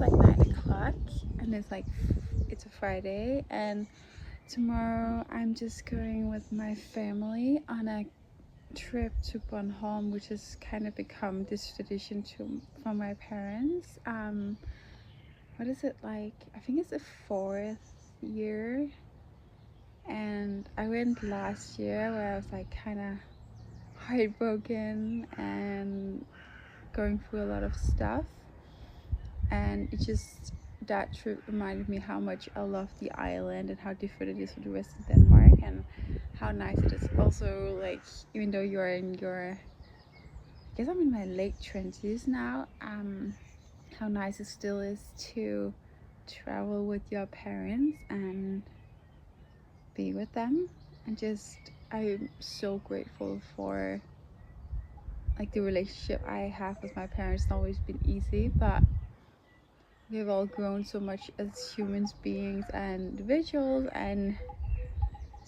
like 9 o'clock, and it's a Friday, and tomorrow I'm just going with my family on a trip to Bornholm, which has kind of become this tradition for my parents. What is it like? I think it's the fourth year, and I went last year where I was like kind of heartbroken and going through a lot of stuff, and that trip reminded me how much I love the island and how different it is from the rest of Denmark, and how nice it is. Also, like, even though you're in your, I guess I'm in my late 20s now, how nice it still is to travel with your parents and be with them. And just, I'm so grateful for like the relationship I have with my parents. It's not always been easy, but we have all grown so much as human beings and individuals, and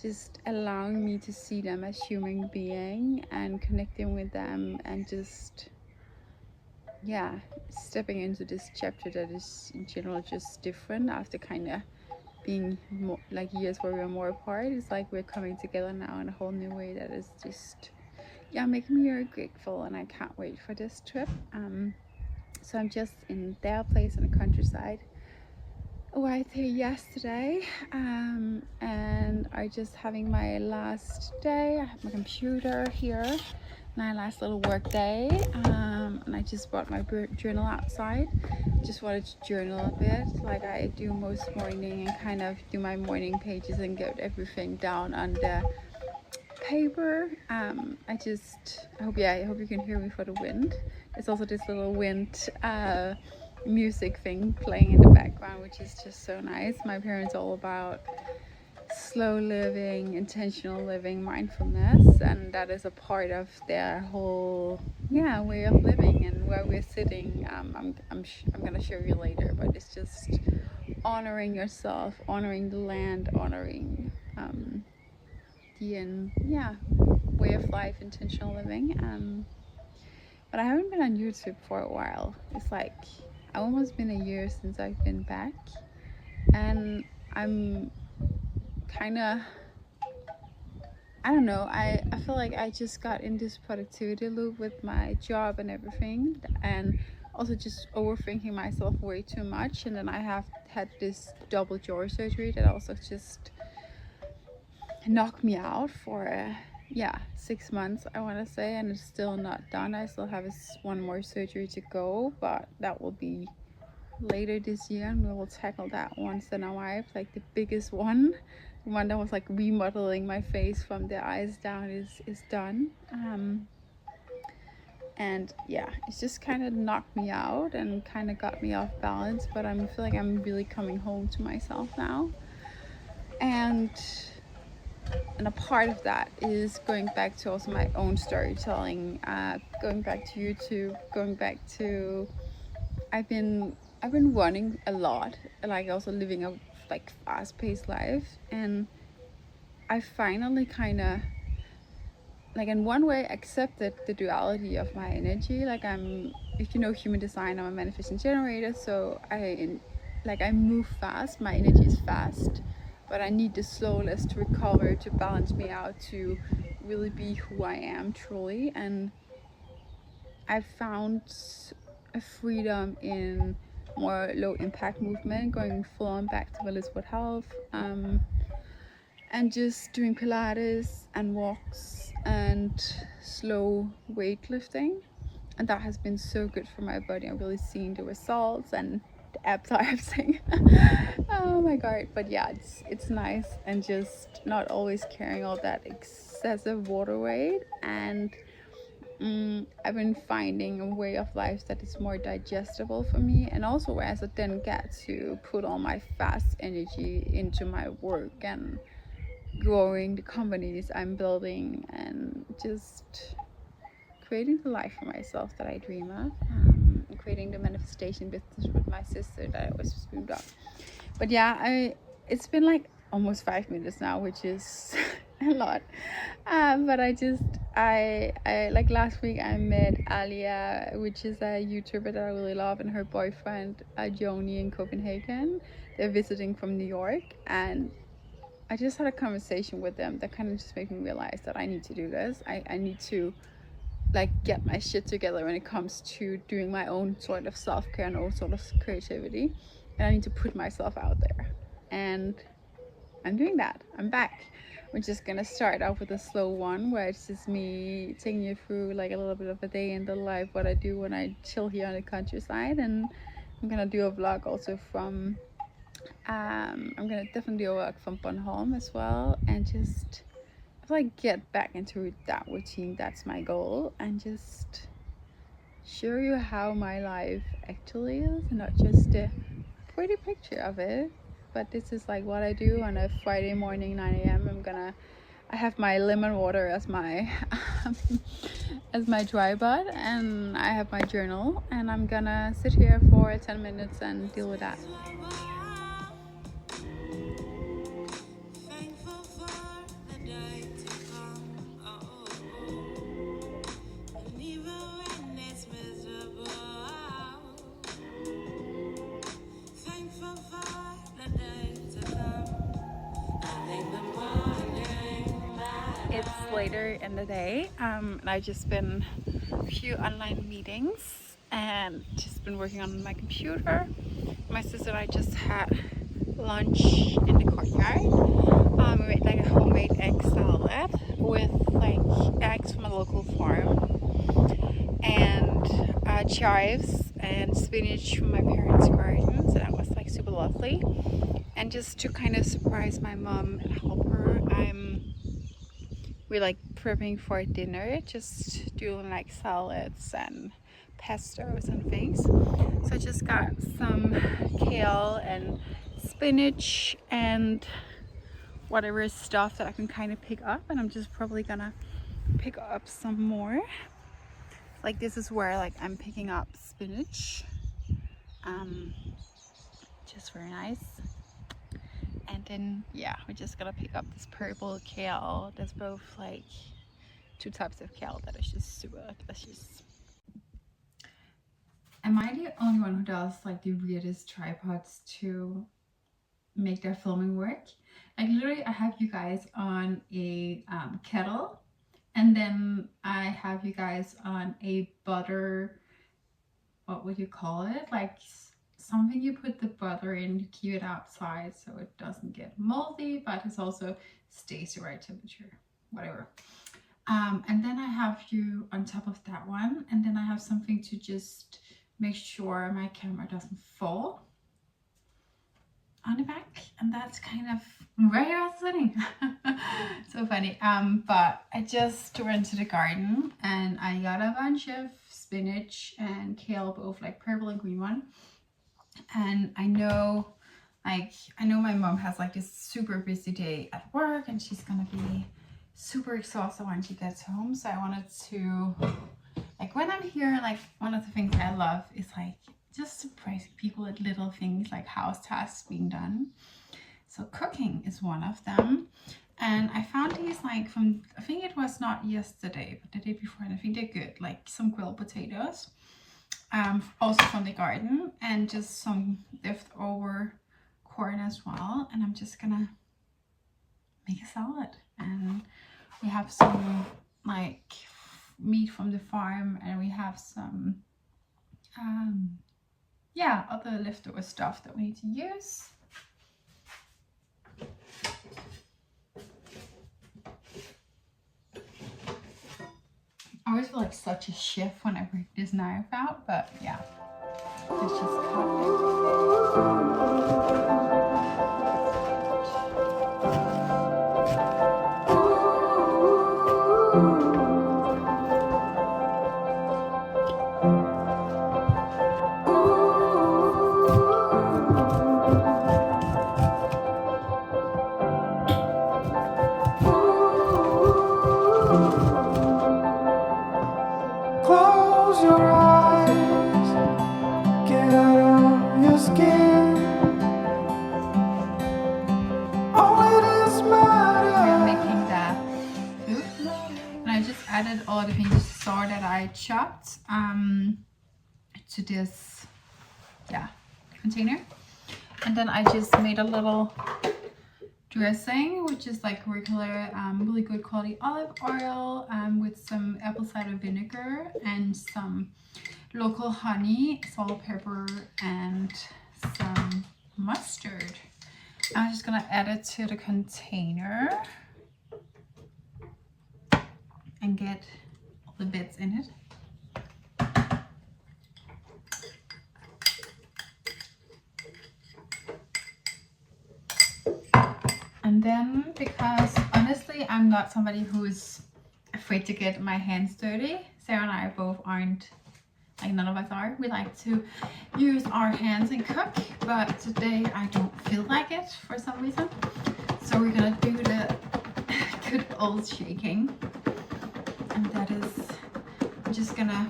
just allowing me to see them as human being and connecting with them, and just stepping into this chapter that is in general just different after kind of being more like years where we were more apart. It's like we're coming together now in a whole new way that is just making me very grateful, and I can't wait for this trip. So I'm just in their place in the countryside. Arrived here yesterday, and I just having my last day. I have my computer here, my last little work day, and I just brought my journal outside. Just wanted to journal a bit like I do most morning, and kind of do my morning pages and get everything down on the paper. I hope you can hear me for the wind. There's also this little wind music thing playing in the background, which is just so nice. My parents are all about slow living, intentional living, mindfulness, and that is a part of their whole way of living. And where we're sitting, I'm gonna show you later, but it's just honoring yourself, honoring the land, honoring the way of life, intentional living. But I haven't been on YouTube for a while. It's like almost been a year since I've been back, and I'm kind of, I don't know, I feel like I just got in this productivity loop with my job and everything, and also just overthinking myself way too much. And then I have had this double jaw surgery that also just knocked me out for 6 months, I want to say, and it's still not done. I still have one more surgery to go, but that will be later this year, and we will tackle that once in our life. Like the biggest one, the one that was like remodeling my face from the eyes down, is done. And it's just kind of knocked me out and kind of got me off balance, but I feel like I'm really coming home to myself now. And a part of that is going back to also my own storytelling, going back to YouTube, going back to I've been running a lot, like also living a like fast-paced life, and I finally kind of like in one way accepted the duality of my energy. Like, if you know human design, I'm a manifesting generator, so I move fast, my energy is fast, but I need the slowness to recover, to balance me out, to really be who I am truly. And I found a freedom in more low impact movement, going full on back to Village Health, and just doing Pilates and walks and slow weightlifting. And that has been so good for my body. I'm really seeing the results, and the abs are absing. Oh my god. But it's nice, and just not always carrying all that excessive water weight. And I've been finding a way of life that is more digestible for me, and also whereas I then get to put all my fast energy into my work and growing the companies I'm building, and just creating the life for myself that I dream of, and creating the manifestation business with my sister that I always dreamed of. But it's been like almost 5 minutes now, which is a lot. But I like last week I met Alia, which is a YouTuber that I really love, and her boyfriend Joni in Copenhagen. They're visiting from New York, and I just had a conversation with them that kind of just made me realize that I need to do this. I need to like get my shit together when it comes to doing my own sort of self-care and own sort of creativity, and I need to put myself out there, and I'm doing that. I'm back. We're just gonna start off with a slow one where it's just me taking you through like a little bit of a day in the life, what I do when I chill here on the countryside, and I'm gonna do a vlog also from I'm gonna definitely do a vlog from Bornholm as well, and just like get back into that routine. That's my goal, and just show you how my life actually is, and not just a pretty picture of it. But this is like what I do on a Friday morning, 9 a.m. I have my lemon water as my as my dry bud, and I have my journal, and I'm gonna sit here for 10 minutes and deal with that. It's later in the day, and I've just been a few online meetings and just been working on my computer. My sister and I just had lunch in the courtyard. We made like a homemade egg salad with like eggs from a local farm, and chives and spinach from my parents' garden. So that was like super lovely. And just to kind of surprise my mom and help her, we're like prepping for dinner, just doing like salads and pestos and things. So I just got some kale and spinach and whatever stuff that I can kind of pick up, and I'm just probably gonna pick up some more. Like this is where like I'm picking up spinach, just very nice. And then yeah, we're just gonna pick up this purple kale. There's both like two types of kale that is just super delicious. Am I the only one who does like the weirdest tripods to make their filming work? Like literally I have you guys on a kettle, and then I have you guys on a butter, what would you call it? Like something you put the butter in to keep it outside so it doesn't get moldy, but it also stays the right temperature, whatever. And then I have you on top of that one, and then I have something to just make sure my camera doesn't fall on the back, and that's kind of where I was sitting. So funny. But I just went to the garden and I got a bunch of spinach and kale, both like purple and green one. And I know my mom has like this super busy day at work, and she's gonna be super exhausted when she gets home. So I wanted to, like when I'm here, like one of the things I love is like just surprising people with little things like house tasks being done. So cooking is one of them. And I found these like from, I think it was not yesterday, but the day before, and I think they're good, like some grilled potatoes. Also from the garden, and just some leftover corn as well. And I'm just gonna make a salad, and we have some like meat from the farm, and we have some yeah, other leftover stuff that we need to use. I always feel like such a chef when I break this knife out, but yeah, let's just cut Close your eyes, get out of your skin. I chopped to this container, and then I just made a little dressing, which is like regular really good quality olive oil with some apple cider vinegar and some local honey, salt, pepper, and some mustard. I'm just gonna add it to the container and get all the bits in it. And then, because honestly I'm not somebody who's afraid to get my hands dirty, Sarah and I both aren't, like none of us are. We like to use our hands and cook, but today I don't feel like it for some reason. So we're gonna do the good old shaking. And that is, I'm just gonna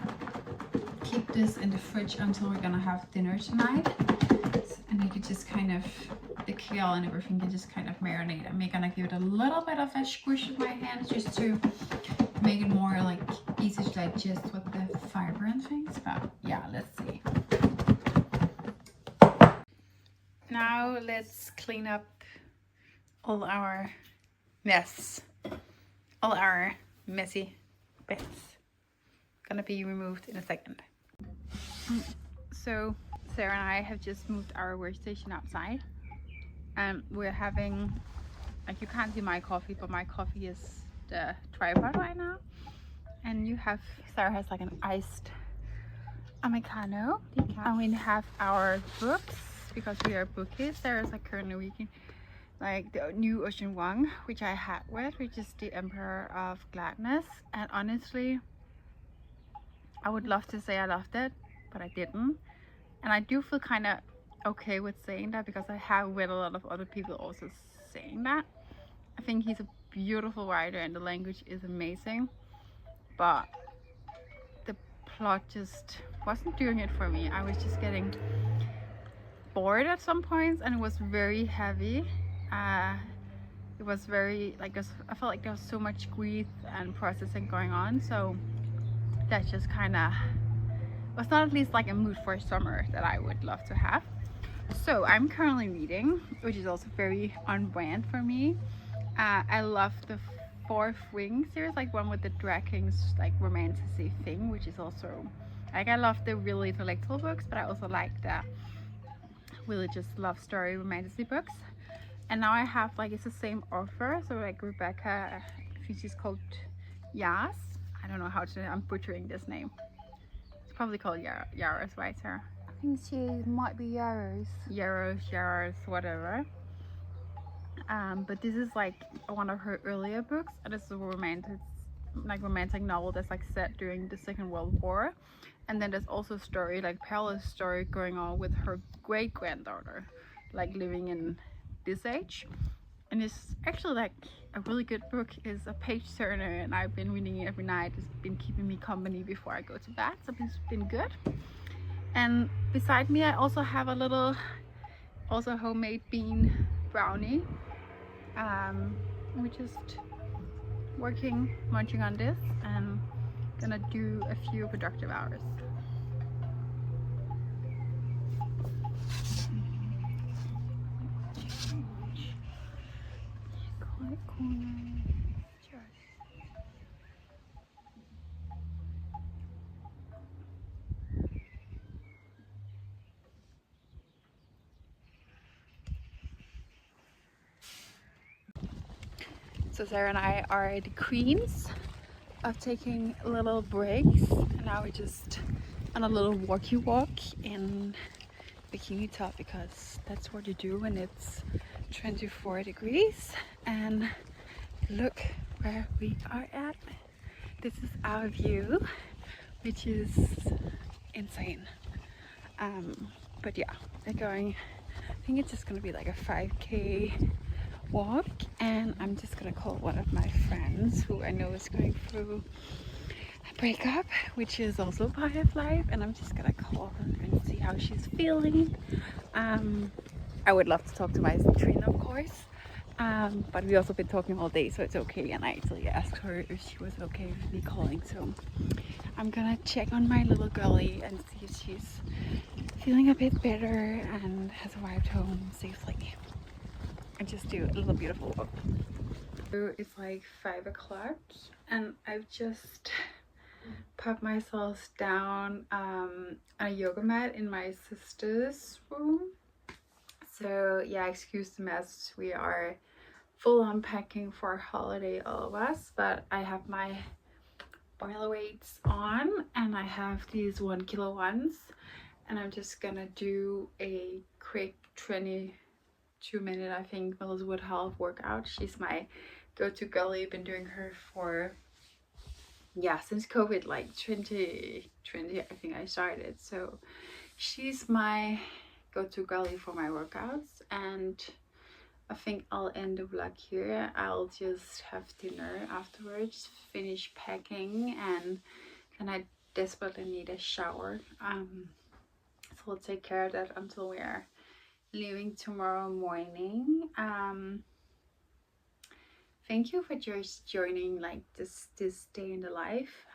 keep this in the fridge until we're gonna have dinner tonight. And you could just kind of, the kale and everything can just kind of marinate. I'm gonna give it a little bit of a squish with my hands just to make it more like easy to digest with the fiber and things. But yeah, let's see. Now let's clean up all our mess, all our messy bits. Gonna be removed in a second. So Sarah and I have just moved our workstation outside, and we're having, like, you can't see my coffee, but my coffee is the tripod right now. And you have, Sarah has like an iced Americano, and we have our books because we are bookies. Sarah's like currently reading like the new Ocean Wang, which I had with, which is the Emperor of Gladness. And honestly, I would love to say I loved it, but I didn't. And I do feel kind of okay with saying that because I have read a lot of other people also saying that. I think he's a beautiful writer and the language is amazing, but the plot just wasn't doing it for me. I was just getting bored at some points, and it was very heavy. It was very, like, I felt like there was so much grief and processing going on, so that just kind of was not at least like a mood for summer that I would love to have. So I'm currently reading, which is also very on brand for me. I love the Fourth Wing series, like one with the dragons, like romantic-y thing, which is also like, I love the really intellectual books, but I also like the really just love story romantic books. And now I have, like, it's the same author, so like Rebecca, I think she's called Yas. I don't know how to, I'm butchering this name. It's probably called Yaros, right, Sarah? I think she might be Yaros. Yaros, whatever. But this is like one of her earlier books, and it's a romantic novel that's like set during the Second World War. And then there's also a story, like parallel story going on with her great-granddaughter, like living in this age. And it's actually like a really good book. It's a page turner, and I've been reading it every night. It's been keeping me company before I go to bed, so it's been good. And beside me I also have a little homemade bean brownie. We're just munching on this, and gonna do a few productive hours. So Sarah and I are the queens of taking little breaks, and now we're just on a little walkie walk in bikini top because that's what you do when it's 24 degrees. And look where we are at. This is our view, which is insane. But yeah, they're going, I think it's just gonna be like a 5K walk, and I'm just gonna call one of my friends who I know is going through a breakup, which is also part of life, and I'm just gonna call her and see how she's feeling. I would love to talk to my trainer, of course, But we also been talking all day, so it's okay. And I actually asked her if she was okay with me calling. So I'm gonna check on my little girlie and see if she's feeling a bit better and has arrived home safely. And just do a little beautiful walk. So it's like 5 o'clock, and I've just popped myself down on a yoga mat in my sister's room. So yeah, excuse the mess. We are full on packing for a holiday, all of us, but I have my boiler weights on and I have these 1 kilo ones, and I'm just gonna do a quick 22-minute, I think, Melissa Wood Health workout. She's my go-to girlie. Been doing her for since COVID, like 2020, I think I started. So she's my go-to girlie for my workouts, and I think I'll end the vlog here. I'll just have dinner afterwards, finish packing, and then I desperately need a shower. So we'll take care of that until we are leaving tomorrow morning. Thank you for just joining like this day in the life.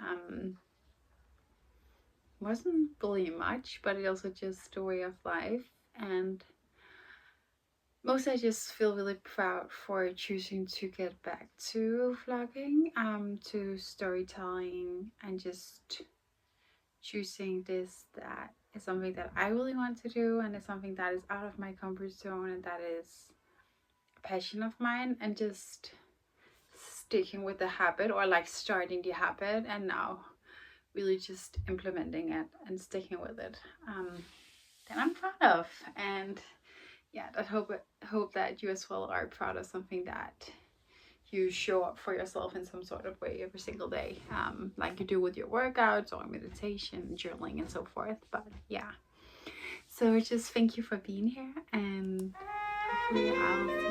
Wasn't really much, but it also just a way of life, and mostly I just feel really proud for choosing to get back to vlogging, to storytelling, and just choosing this that is something that I really want to do, and it's something that is out of my comfort zone, and that is a passion of mine, and just sticking with the habit, or like starting the habit, and now really just implementing it and sticking with it, that I'm proud of. And yeah, I hope that you as well are proud of something that you show up for yourself in some sort of way every single day, like you do with your workouts or meditation, journaling, and so forth. But yeah, so just thank you for being here, and hopefully I'll see